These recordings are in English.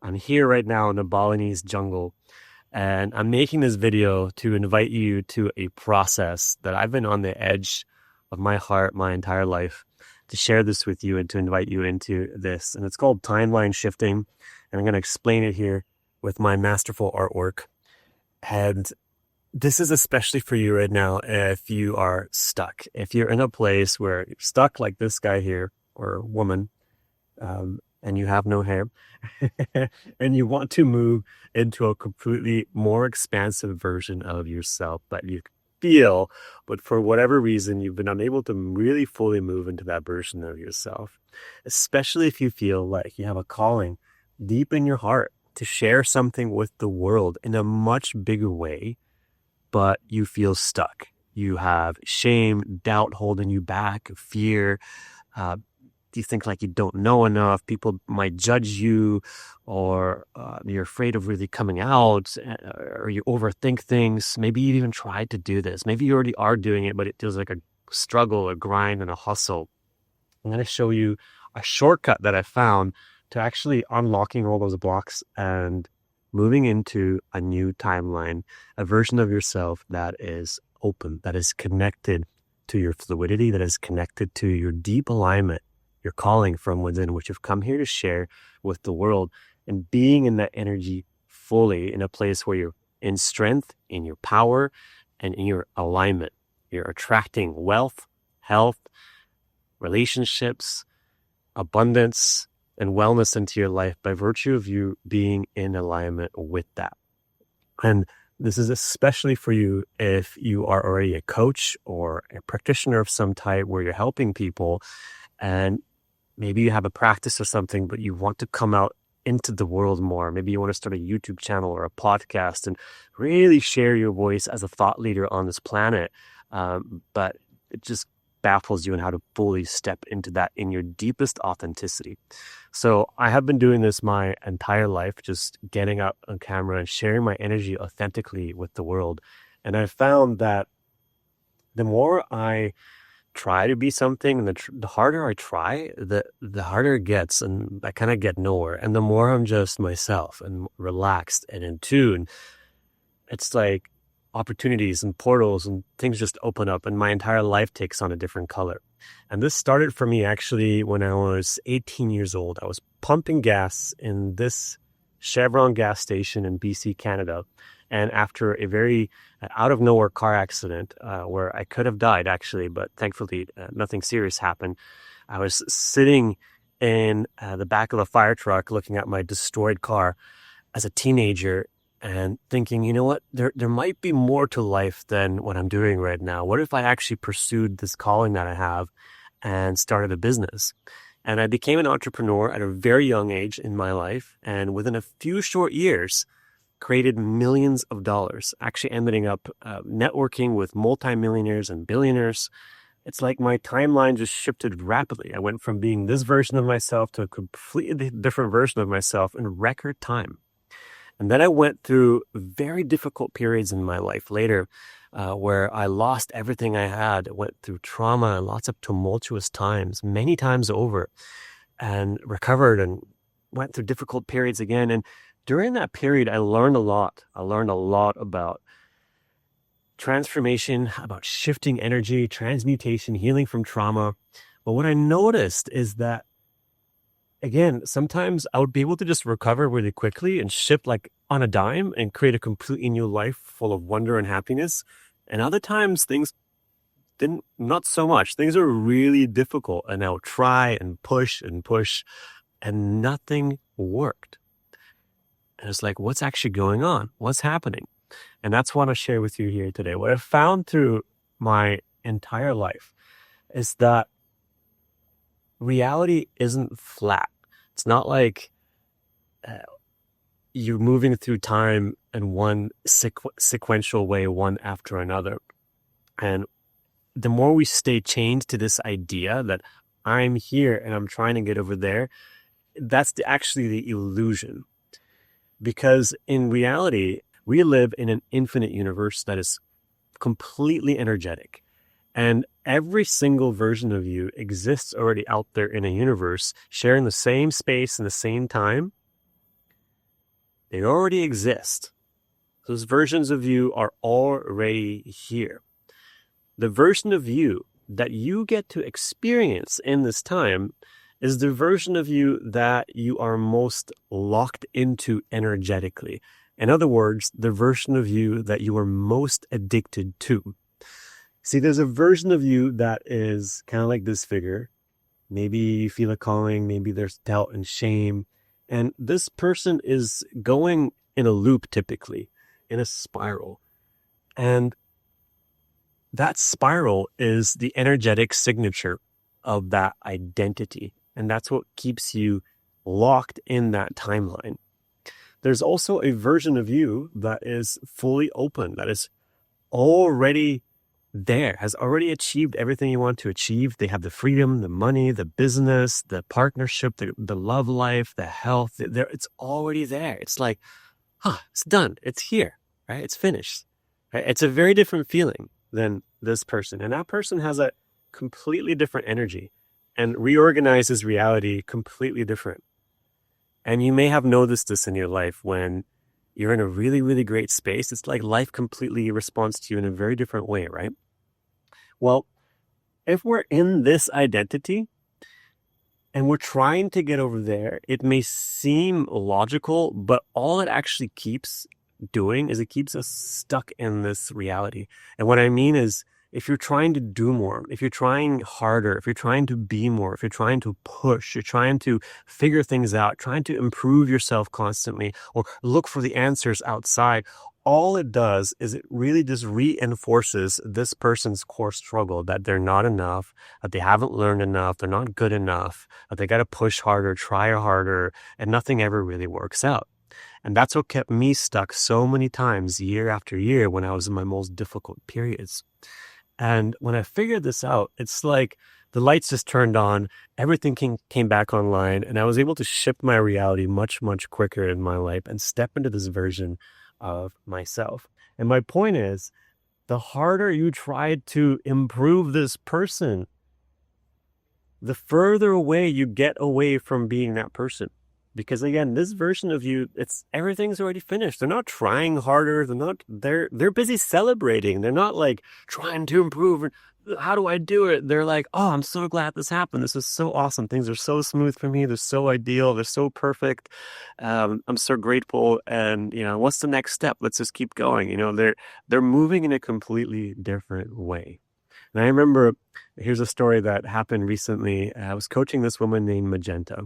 I'm here right now in the Balinese jungle, and I'm making this video to invite you to a process that I've been on the edge of my heart my entire life, to share this with you and to invite you into this. And it's called timeline shifting. And I'm going to explain it here with my masterful artwork. And this is especially for you right now if you are stuck. If you're in a place where you're stuck like this guy here or woman, and you have no hair, and you want to move into a completely more expansive version of yourself that you feel, but for whatever reason, you've been unable to really fully move into that version of yourself, especially if you feel like you have a calling deep in your heart to share something with the world in a much bigger way, but you feel stuck. You have shame, doubt holding you back, fear. You think like you don't know enough, people might judge you, or you're afraid of really coming out, or you overthink things. Maybe you even tried to do this. Maybe you already are doing it, but it feels like a struggle, a grind, and a hustle. I'm going to show you a shortcut that I found to actually unlocking all those blocks and moving into a new timeline, a version of yourself that is open, that is connected to your fluidity, that is connected to your deep alignment, your calling from within, which you've come here to share with the world, and being in that energy fully in a place where you're in strength, in your power, and in your alignment. You're attracting wealth, health, relationships, abundance, and wellness into your life by virtue of you being in alignment with that. And this is especially for you if you are already a coach or a practitioner of some type where you're helping people, and maybe you have a practice or something, but you want to come out into the world more. Maybe you want to start a YouTube channel or a podcast and really share your voice as a thought leader on this planet. But it just baffles you in how to fully step into that in your deepest authenticity. So I have been doing this my entire life, just getting out on camera and sharing my energy authentically with the world. And I found that the more I try to be something, and the harder I try, the harder it gets, and I kind of get nowhere. And the more I'm just myself and relaxed and in tune, it's like opportunities and portals and things just open up, and my entire life takes on a different color. And this started for me actually when I was 18 years old. I was pumping gas in this Chevron gas station in BC, Canada. And after a very out of nowhere car accident where I could have died actually, but thankfully nothing serious happened. I was sitting in the back of a fire truck looking at my destroyed car as a teenager and thinking, you know what, there might be more to life than what I'm doing right now. What if I actually pursued this calling that I have and started a business? And I became an entrepreneur at a very young age in my life. And within a few short years, created millions of dollars, actually ending up networking with multimillionaires and billionaires. It's like my timeline just shifted rapidly. I went from being this version of myself to a completely different version of myself in record time. And then I went through very difficult periods in my life later where I lost everything I had. I went through trauma and lots of tumultuous times, many times over, and recovered and went through difficult periods again. And during that period, I learned a lot. I learned a lot about transformation, about shifting energy, transmutation, healing from trauma. But what I noticed is that, again, sometimes I would be able to just recover really quickly and shift like on a dime and create a completely new life full of wonder and happiness. And other times things didn't, not so much. Things are really difficult, and I would try and push, and nothing worked. And it's like, what's actually going on? What's happening? And that's what I share with you here today. What I've found through my entire life is that reality isn't flat. It's not like you're moving through time in one sequential way, one after another. And the more we stay chained to this idea that I'm here and I'm trying to get over there, that's actually the illusion. Because in reality, we live in an infinite universe that is completely energetic. And every single version of you exists already out there in a universe, sharing the same space and the same time, They already exist. Those versions of you are already here. The version of you that you get to experience in this time is the version of you that you are most locked into energetically. In other words, the version of you that you are most addicted to. See, there's a version of you that is kind of like this figure. Maybe you feel a calling, maybe there's doubt and shame. And this person is going in a loop typically, in a spiral. And that spiral is the energetic signature of that identity. And that's what keeps you locked in that timeline. There's also a version of you that is fully open, that is already there, has already achieved everything you want to achieve. They have the freedom, the money, the business, the partnership, the love life, the health. It's already there. It's like, it's done. It's here, right? It's finished. Right? It's a very different feeling than this person. And that person has a completely different energy and reorganizes reality completely different. And you may have noticed this in your life when you're in a really, really great space. It's like life completely responds to you in a very different way, right? Well, if we're in this identity and we're trying to get over there, it may seem logical, but all it actually keeps doing is it keeps us stuck in this reality. And what I mean is, if you're trying to do more, if you're trying harder, if you're trying to be more, if you're trying to push, you're trying to figure things out, trying to improve yourself constantly, or look for the answers outside, all it does is it really just reinforces this person's core struggle, that they're not enough, that they haven't learned enough, they're not good enough, that they got to push harder, try harder, and nothing ever really works out. And that's what kept me stuck so many times year after year when I was in my most difficult periods. And when I figured this out, it's like the lights just turned on, everything came back online, and I was able to shift my reality much, much quicker in my life and step into this version of myself. And my point is, the harder you try to improve this person, the further away you get away from being that person. Because again, this version of you, everything's already finished. They're not trying harder. They're busy celebrating. They're not like trying to improve. How do I do it? They're like, oh, I'm so glad this happened. This is so awesome. Things are so smooth for me. They're so ideal. They're so perfect. I'm so grateful. And what's the next step? Let's just keep going. They're moving in a completely different way. And I remember, here's a story that happened recently. I was coaching this woman named Magenta.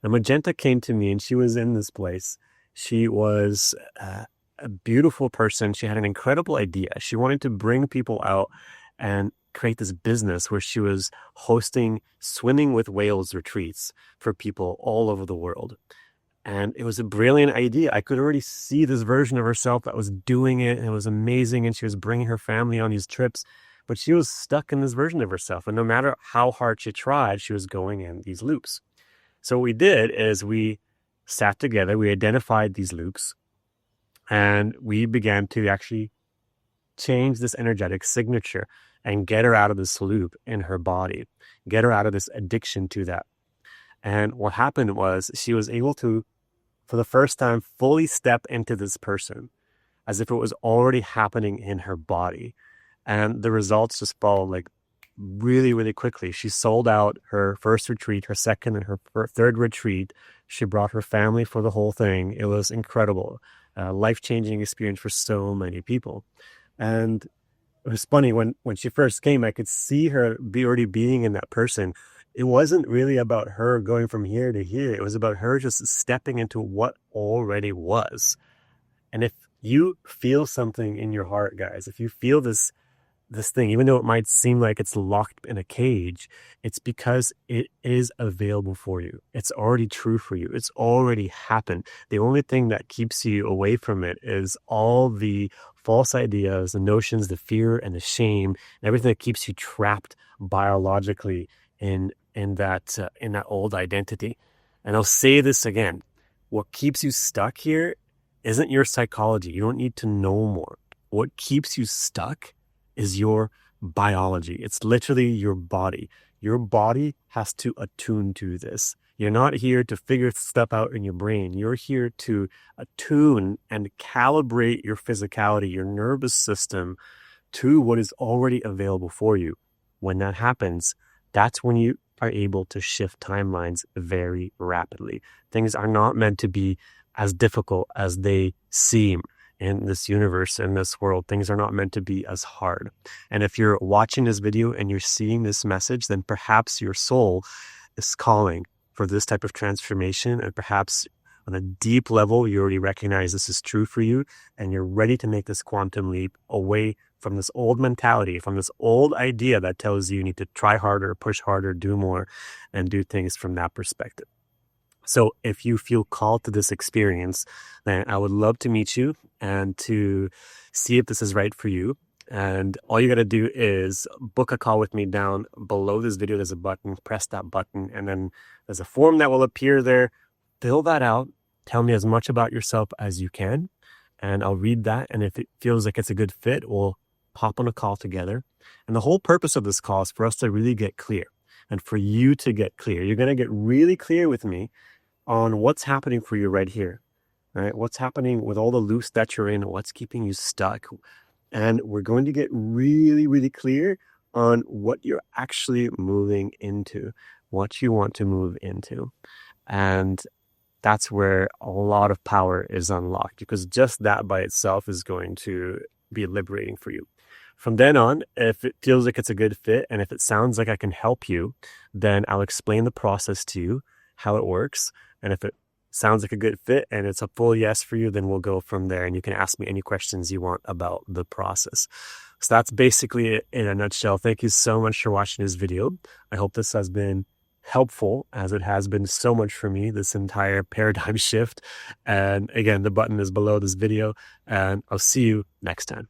And Magenta came to me and she was in this place. She was a beautiful person. She had an incredible idea. She wanted to bring people out and create this business where she was hosting swimming with whales retreats for people all over the world. And it was a brilliant idea. I could already see this version of herself that was doing it, and it was amazing. And she was bringing her family on these trips. But she was stuck in this version of herself. And no matter how hard she tried, she was going in these loops. So what we did is we sat together, we identified these loops, and we began to actually change this energetic signature and get her out of this loop in her body, get her out of this addiction to that. And what happened was she was able to, for the first time, fully step into this person as if it was already happening in her body. And the results just followed like really, really quickly. She sold out her first retreat, her second and her third retreat. She brought her family for the whole thing. It was incredible. Life-changing experience for so many people. And it was funny, when she first came, I could see her already being in that person. It wasn't really about her going from here to here. It was about her just stepping into what already was. And if you feel something in your heart, guys, if you feel this thing, even though it might seem like it's locked in a cage, it's because it is available for you. It's already true for you. It's already happened. The only thing that keeps you away from it is all the false ideas, the notions, the fear and the shame, and everything that keeps you trapped biologically in that old identity. And I'll say this again. What keeps you stuck here isn't your psychology. You don't need to know more. What keeps you stuck is your biology. It's literally your body. Your body has to attune to this. You're not here to figure stuff out in your brain. You're here to attune and calibrate your physicality, your nervous system to what is already available for you. When that happens, that's when you are able to shift timelines very rapidly. Things are not meant to be as difficult as they seem in this universe, in this world. Things are not meant to be as hard. And if you're watching this video and you're seeing this message, then perhaps your soul is calling for this type of transformation, and perhaps on a deep level, you already recognize this is true for you, and you're ready to make this quantum leap away from this old mentality, from this old idea that tells you need to try harder, push harder, do more, and do things from that perspective. So if you feel called to this experience, then I would love to meet you and to see if this is right for you. And all you got to do is book a call with me. Down below this video, there's a button, press that button, and then there's a form that will appear there. Fill that out. Tell me as much about yourself as you can, and I'll read that. And if it feels like it's a good fit, we'll hop on a call together. And the whole purpose of this call is for us to really get clear, and for you to get clear. You're going to get really clear with me on what's happening for you right here, right? What's happening with all the loops that you're in, what's keeping you stuck. And we're going to get really, really clear on what you're actually moving into, what you want to move into. And that's where a lot of power is unlocked, because just that by itself is going to be liberating for you. From then on, if it feels like it's a good fit and if it sounds like I can help you, then I'll explain the process to you, how it works. And if it sounds like a good fit and it's a full yes for you, then we'll go from there, and you can ask me any questions you want about the process. So that's basically it in a nutshell. Thank you so much for watching this video. I hope this has been helpful, as it has been so much for me, this entire paradigm shift. And again, the button is below this video, and I'll see you next time.